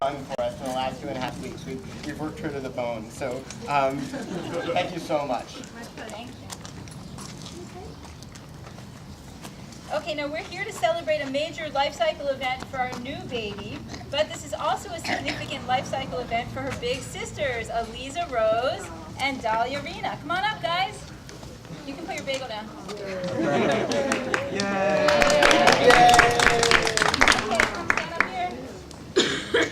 done for us in the last 2.5 weeks. We've worked her to the bone. So thank you so much. Thank you. Okay, now we're here to celebrate a major life cycle event for our new baby, but this is also a significant life cycle event for her big sisters, Eliza Rose and Dahlia Rena. Come on up, guys. You can put your bagel down. Yay! Okay, stand up here.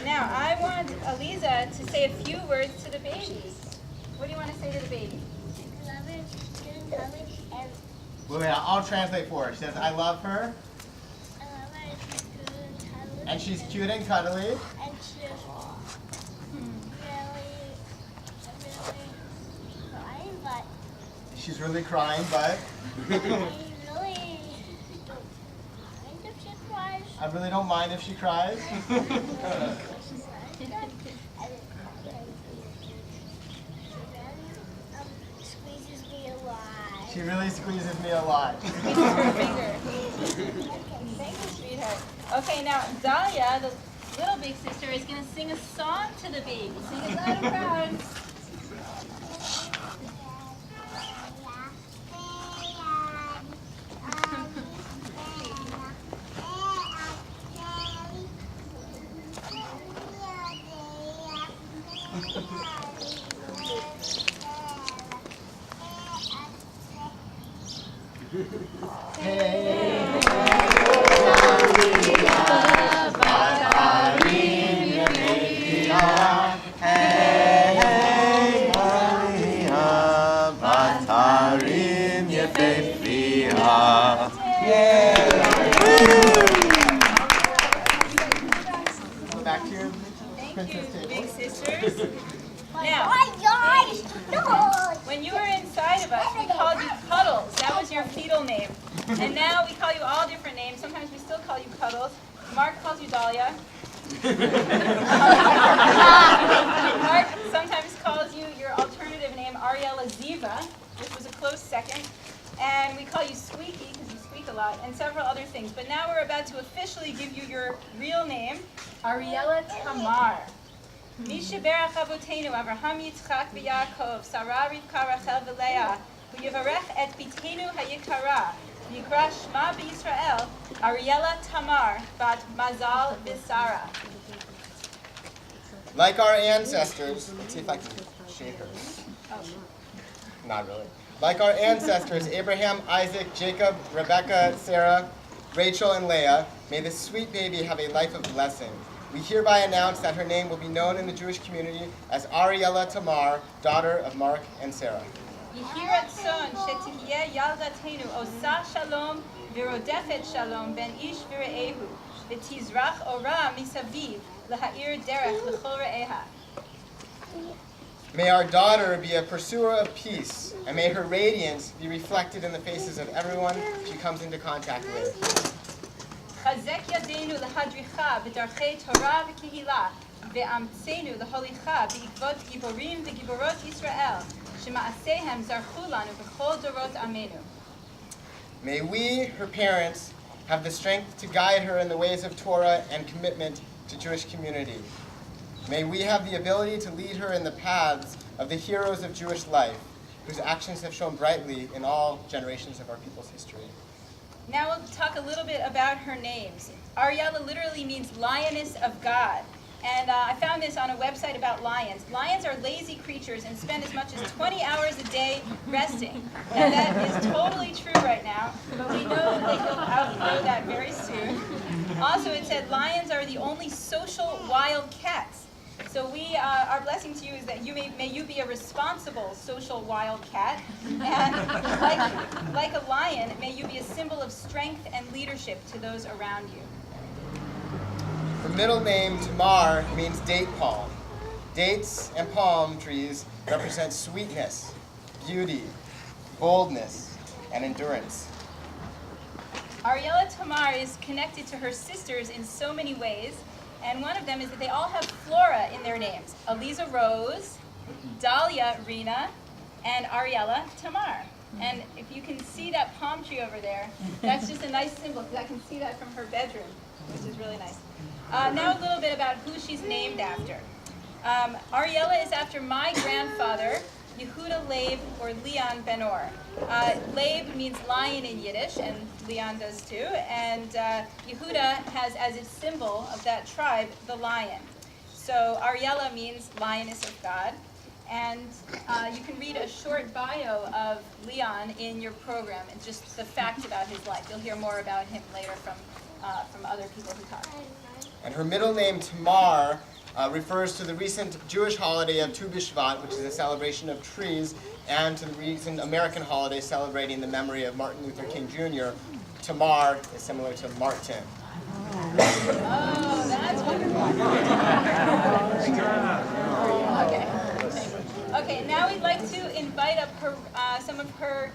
Now, I want Eliza to say a few words to the baby. What do you want to say to the baby? Wait, I'll translate for her. She says, I love her. And she's cute and cuddly. And she's crying, but She's really crying, but I really don't mind if she cries. I really don't mind if she cries. Squeezes me a lot. She really squeezes me a lot. Squeeze her finger. Thank you, sweetheart. Okay, now Dahlia, the little big sister, is going to sing a song to the baby. Sing it loud and proud. Back to your Thank princess you, table. big sisters. Now, No! when you were inside of us, we called you Cuddles. That was your fetal name. And now we call you all different names. Sometimes we still call you Cuddles. Mark calls you Dahlia. Mark sometimes calls you your alternative name, Ariella Ziva, which was a close second. And we call you Squeaky, because you squeak a lot, and several other things. But now we're about to officially give you your real name, Ariella Tamar. Misha berach avotenu Avraham Yitzchak v'Yaakov Sarah Rivka Rachel v'Leah v'yivarech et bitenu hayikara v'yikra shma b'Yisrael Ariella Tamar bat Mazal v'Sara. Like our ancestors, let's see if I can shake her. Not really. Like our ancestors, Abraham, Isaac, Jacob, Rebekah, Sarah, Rachel, and Leah, may this sweet baby have a life of blessing. We hereby announce that her name will be known in the Jewish community as Ariella Tamar, daughter of Mark and Sarah. Yehi ratzon shetihyeh yaldatenu osa shalom v'rodefet shalom ben ish v're'ehu v'tizrach ora misaviv l'ha'ir derech l'chol re'eha. May our daughter be a pursuer of peace, and may her radiance be reflected in the faces of everyone she comes into contact with. Chazek yadeinu l'hadricha b'darchei Torah v'kehila ve'amtzenu l'holicha b'ikvot giborim v'giborot Yisrael shema'asehem zarchu lanu b'chol dorot amenu. May we, her parents, have the strength to guide her in the ways of Torah and commitment to Jewish community. May we have the ability to lead her in the paths of the heroes of Jewish life, whose actions have shone brightly in all generations of our people's history. Now we'll talk a little bit about her names. Ariella literally means lioness of God. And I found this on a website about lions. Lions are lazy creatures and spend as much as 20 hours a day resting. Now that is totally true right now, but we know that you'll outgrow that very soon. Also, it said lions are the only social wild cats. So our blessing to you is that may you be a responsible social wildcat, and like a lion, may you be a symbol of strength and leadership to those around you. Her middle name, Tamar, means date palm. Dates and palm trees represent sweetness, beauty, boldness, and endurance. Ariella Tamar is connected to her sisters in so many ways. And one of them is that they all have flora in their names. Eliza Rose, Dahlia Rena, and Ariella Tamar. And if you can see that palm tree over there, that's just a nice symbol, because I can see that from her bedroom, which is really nice. Now a little bit about who she's named after. Ariella is after my grandfather, Yehuda Leib, or Leon Ben-Or. Leib means lion in Yiddish, and Leon does too, and Yehuda has as its symbol of that tribe the lion. So Ariella means lioness of God, and you can read a short bio of Leon in your program, and just the facts about his life. You'll hear more about him later from other people who talk. And her middle name, Tamar, refers to the recent Jewish holiday of Tu B'Shvat, which is a celebration of trees, and to the recent American holiday celebrating the memory of Martin Luther King Jr. Tamar is similar to Martin. Oh, that's wonderful. Okay, now we'd like to invite up her, some of her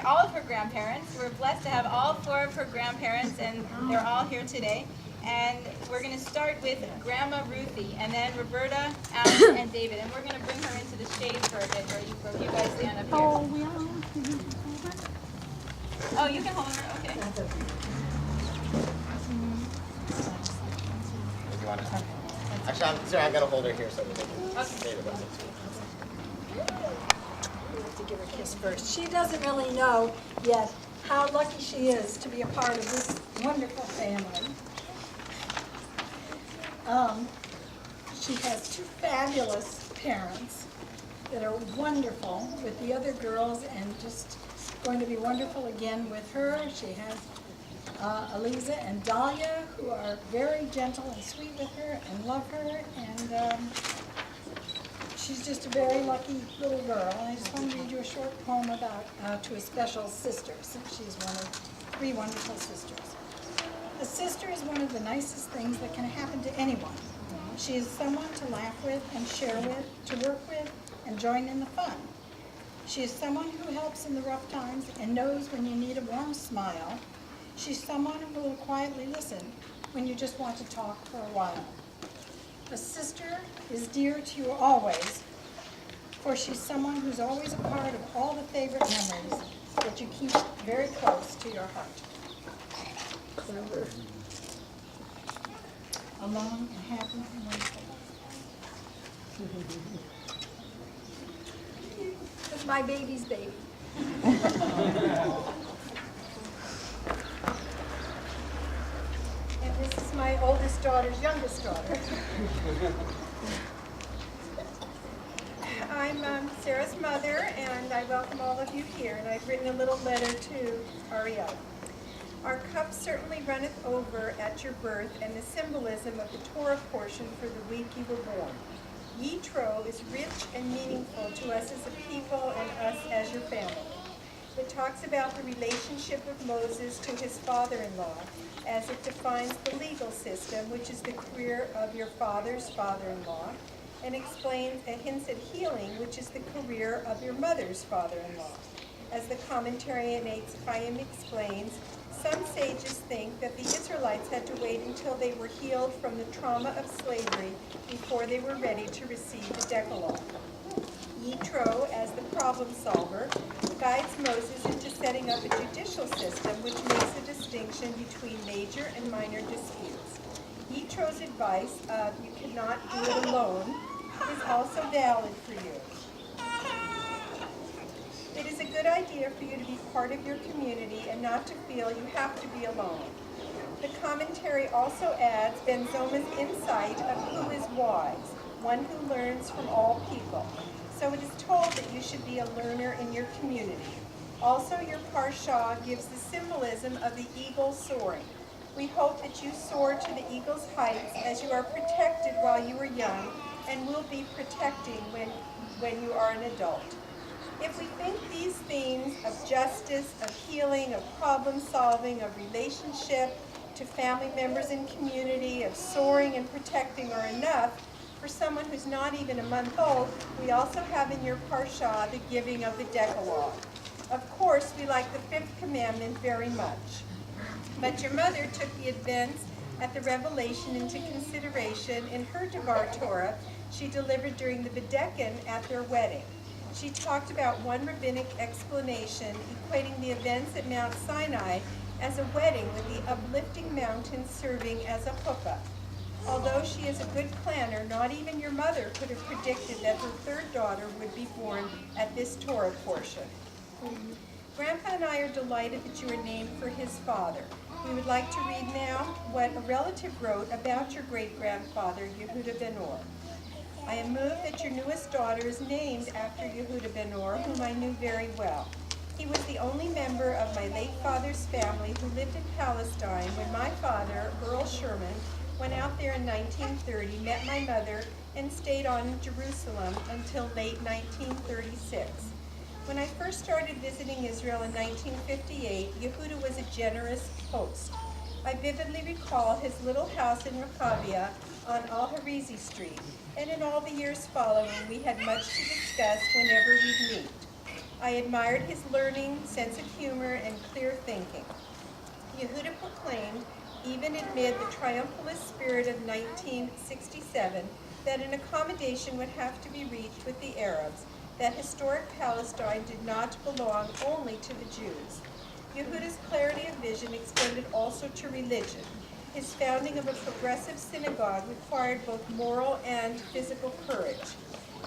all of her grandparents. We're blessed to have all 4 of her grandparents, and they're all here today. And we're going to start with Grandma Ruthie, and then Roberta, Alice, and David. And we're going to bring her into the shade for a bit, where you guys stand up here. Oh, you can hold her? Okay. If you want to. Actually, I'm going to hold her here so that they can say the rest. We have to give her a kiss first. She doesn't really know yet how lucky she is to be a part of this wonderful family. She has 2 fabulous parents that are wonderful with the other girls, and just going to be wonderful again with her. She has Eliza and Dahlia, who are very gentle and sweet with her and love her, and she's just a very lucky little girl. I just want to read you a short poem about to a special sister, since she's one of 3 wonderful sisters. A sister is one of the nicest things that can happen to anyone. She is someone to laugh with and share with, to work with, and join in the fun. She is someone who helps in the rough times and knows when you need a warm smile. She's someone who will quietly listen when you just want to talk for a while. A sister is dear to you always, for she's someone who's always a part of all the favorite memories that you keep very close to your heart. Forever. A long and happy and wonderful life. It's my baby's baby. And this is my oldest daughter's youngest daughter. I'm Sarah's mother, and I welcome all of you here. And I've written a little letter to Ariella. Our cup certainly runneth over at your birth, and the symbolism of the Torah portion for the week you were born. Yitro is rich and meaningful to us as a people and us as your family. It talks about the relationship of Moses to his father-in-law, as it defines the legal system, which is the career of your father's father-in-law, and explains and hints at healing, which is the career of your mother's father-in-law. As the commentary in Eitz Chaim explains, some sages think that the Israelites had to wait until they were healed from the trauma of slavery before they were ready to receive the Decalogue. Yitro, as the problem solver, guides Moses into setting up a judicial system which makes a distinction between major and minor disputes. Yitro's advice of you cannot do it alone is also valid for you. It is a good idea for you to be part of your community and not to feel you have to be alone. The commentary also adds Ben Zoma's insight of who is wise, one who learns from all people. So it is told that you should be a learner in your community. Also, your Parsha gives the symbolism of the eagle soaring. We hope that you soar to the eagle's heights as you are protected while you are young and will be protecting when you are an adult. If we think these themes of justice, of healing, of problem solving, of relationship to family members and community, of soaring and protecting are enough, for someone who's not even a month old, we also have in your Parsha the giving of the Decalogue. Of course, we like the 5th commandment very much. But your mother took the events at the Revelation into consideration in her Devar Torah she delivered during the Bedekin at their wedding. She talked about one rabbinic explanation equating the events at Mount Sinai as a wedding with the uplifting mountain serving as a chuppah. Although she is a good planner, not even your mother could have predicted that her third daughter would be born at this Torah portion. Grandpa and I are delighted that you are named for his father. We would like to read now what a relative wrote about your great-grandfather, Yehuda Ben-Or. I am moved that your newest daughter is named after Yehuda Ben-Or, whom I knew very well. He was the only member of my late father's family who lived in Palestine when my father, Earl Sherman, went out there in 1930, met my mother, and stayed on in Jerusalem until late 1936. When I first started visiting Israel in 1958, Yehuda was a generous host. I vividly recall his little house in Rehavia on Al-Harizi Street, and in all the years following, we had much to discuss whenever we'd meet. I admired his learning, sense of humor, and clear thinking. Yehuda proclaimed, even amid the triumphalist spirit of 1967, that an accommodation would have to be reached with the Arabs, that historic Palestine did not belong only to the Jews. Yehuda's clarity of vision extended also to religion. His founding of a progressive synagogue required both moral and physical courage.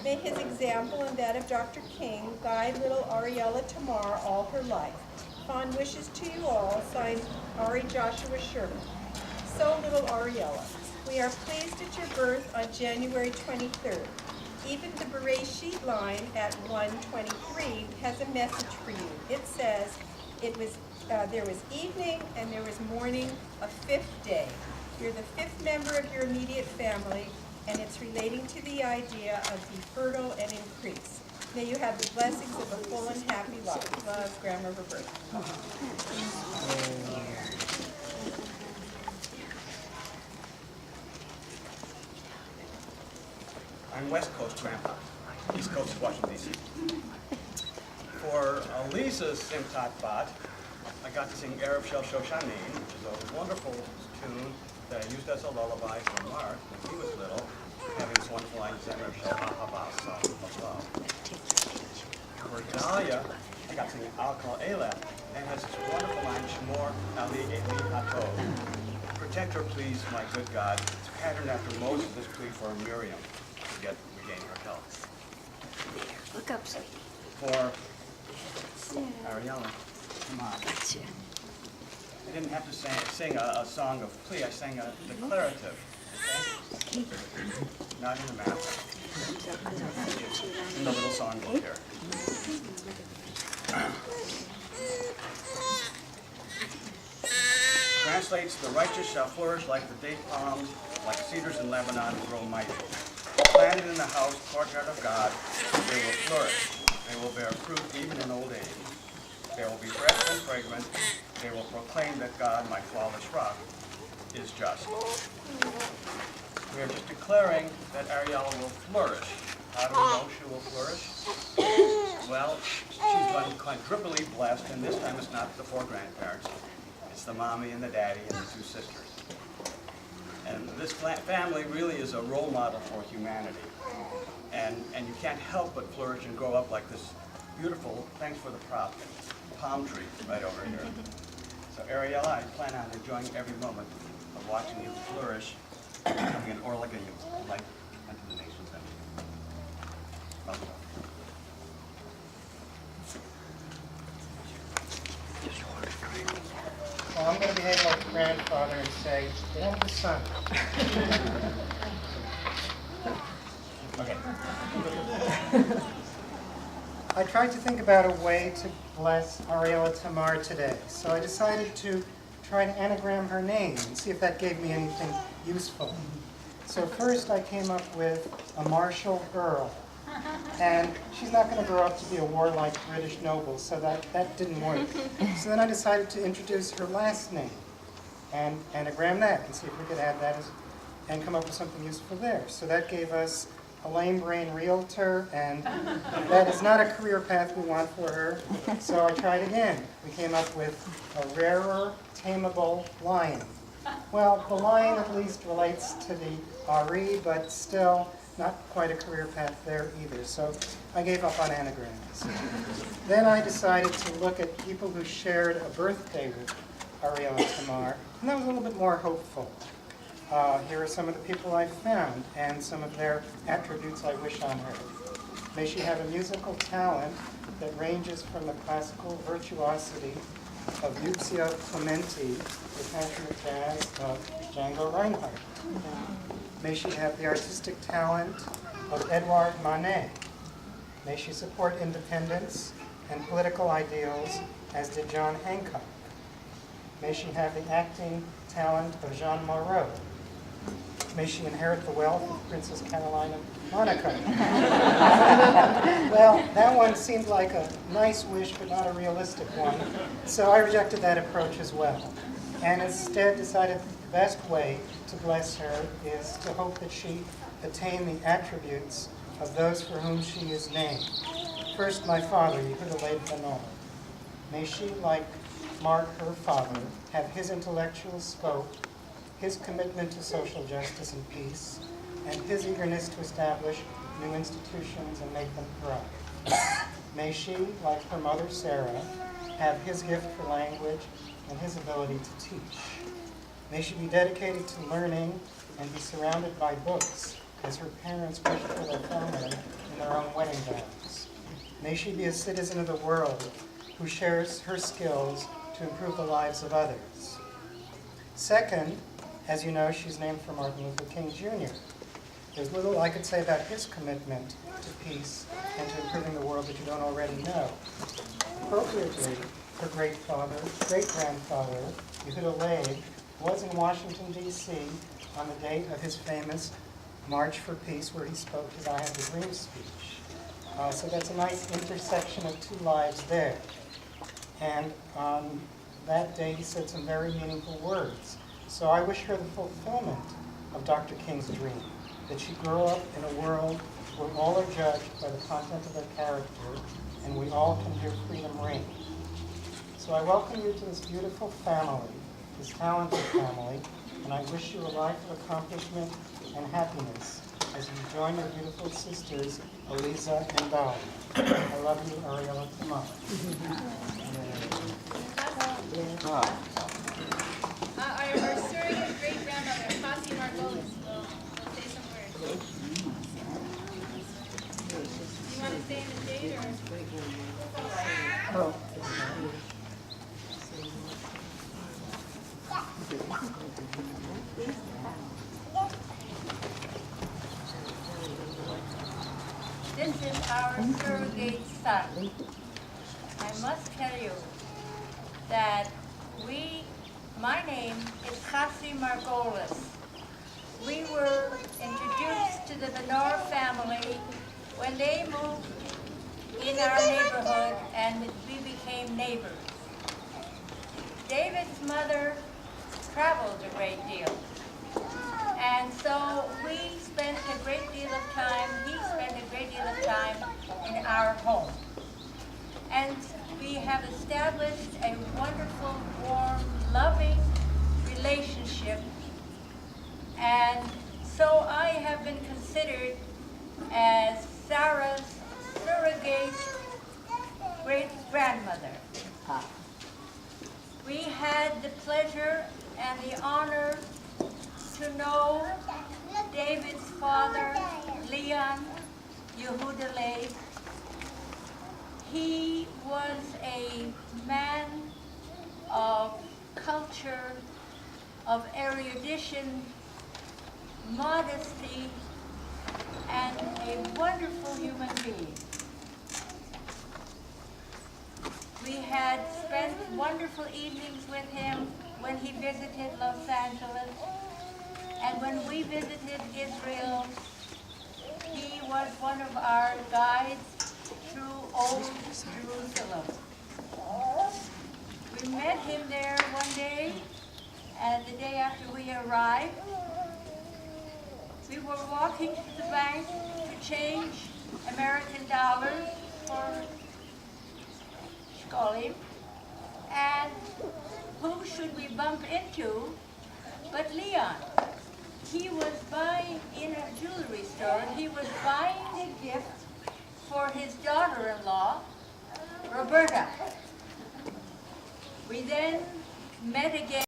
May his example and that of Dr. King guide little Ariella Tamar all her life. Fond wishes to you all, signed Ari Joshua Sherman. So, little Ariella, we are pleased at your birth on January 23rd. Even the Bereshit line at 1:23 has a message for you. It says, there was evening and there was morning, a fifth day. You're the fifth member of your immediate family, and it's relating to the idea of be fertile and increase. May you have the blessings of a full and happy life. Love, Grandma Roberta. I'm West Coast Grandpa, East Coast Washington, D.C. For Lisa's simchat bat, I got to sing Erev Shel Shoshanim, which is a wonderful tune that I used as a lullaby for Mark when he was little, having this wonderful line, Erev Shel Ha'Hava, song of love. For Dahlia, I got to sing Al Kol Elah, and has this wonderful line, Shmor Ali Eli Hatov. Protect her, please, my good God. It's patterned after Moses' plea for Miriam to regain her health. Look up, sweetie. For Ariella, come on. I didn't have to sing a song of plea, I sang a declarative. Okay? Not in the map. In the little songbook here. Translates, the righteous shall flourish like the date palms, like cedars in Lebanon grow mighty. Planted in the house, courtyard of God, they will flourish. They will bear fruit even in old age. They will be fresh and fragrant. They will proclaim that God, my flawless rock, is just. We are just declaring that Ariella will flourish. How do we know she will flourish? Well, she's been quadruply blessed, and this time it's not the four grandparents. It's the mommy and the daddy and the two sisters. And this family really is a role model for humanity. And you can't help but flourish and grow up like this beautiful, thanks for the prop, palm tree right over here. So Ariella, I plan on enjoying every moment of watching you flourish, becoming an Orla Gayim, light unto the nations. Welcome. Well, I'm going to behave like a grandfather and say, get out of the sun. Okay. I tried to think about a way to bless Ariella Tamar today, so I decided to try to anagram her name and see if that gave me anything useful. So first I came up with a Marshal Earl, and she's not going to grow up to be a warlike British noble, so that didn't work. So then I decided to introduce her last name and anagram that and see if we could add that and come up with something useful there. So that gave us a lame brain realtor, and that is not a career path we want for her. So I tried again. We came up with a rarer, tameable lion. Well, the lion at least relates to the Ari, but still not quite a career path there either. So I gave up on anagrams. Then I decided to look at people who shared a birthday with Ariella Tamar, and that was a little bit more hopeful. Here are some of the people I found and some of their attributes I wish on her. May she have a musical talent that ranges from the classical virtuosity of Lucio Clementi, the passionate jazz of Django Reinhardt. May she have the artistic talent of Edouard Manet. May she support independence and political ideals as did John Hancock. May she have the acting talent of Jean Moreau. May she inherit the wealth of Princess Caroline of Monaco. Well, that one seemed like a nice wish, but not a realistic one, so I rejected that approach as well, and instead decided the best way to bless her is to hope that she attain the attributes of those for whom she is named. First, my father, Yehuda Leib Benor. May she, like Mark, her father, have his intellectual scope, his commitment to social justice and peace, and his eagerness to establish new institutions and make them thrive. May she, like her mother Sarah, have his gift for language and his ability to teach. May she be dedicated to learning and be surrounded by books, as her parents wished for their family in their own wedding vows. May she be a citizen of the world who shares her skills to improve the lives of others. Second, as you know, she's named for Martin Luther King Jr. There's little I could say about his commitment to peace and to improving the world that you don't already know. Appropriately, her great-grandfather, Yehuda Leib, was in Washington, D.C. on the date of his famous March for Peace, where he spoke his I Have a Dream speech. So that's a nice intersection of two lives there. And on that day, he said some very meaningful words. So I wish her the fulfillment of Dr. King's dream, that she grow up in a world where all are judged by the content of their character, and we all can hear freedom ring. So I welcome you to this beautiful family, this talented family, and I wish you a life of accomplishment and happiness as you join your beautiful sisters, Eliza and Dolly. I love you, Ariella Tamar. Our surrogate great-grandmother, Kasi Margolis, will say some words. Do you want to stay in the shade or? This is our surrogate son. I must tell you that my name is Kasi Margolis. We were introduced to the Benor family when they moved in our neighborhood and we became neighbors. David's mother traveled a great deal. And so we spent a great deal of time, he spent a great deal of time in our home. And we have established a wonderful, warm, loving relationship. And so I have been considered as Sarah's surrogate great-grandmother. We had the pleasure and the honor to know David's father, Leon Yehuda Leib. He was a man of culture, of erudition, modesty, and a wonderful human being. We had spent wonderful evenings with him when he visited Los Angeles. And when we visited Israel, he was one of our guides through Old Jerusalem. We met him there one day, and the day after we arrived, we were walking to the bank to change American dollars for shkolim, and who should we bump into but Leon? He was buying in a jewelry store, he was buying a gift for his daughter-in-law, Roberta. We then met again.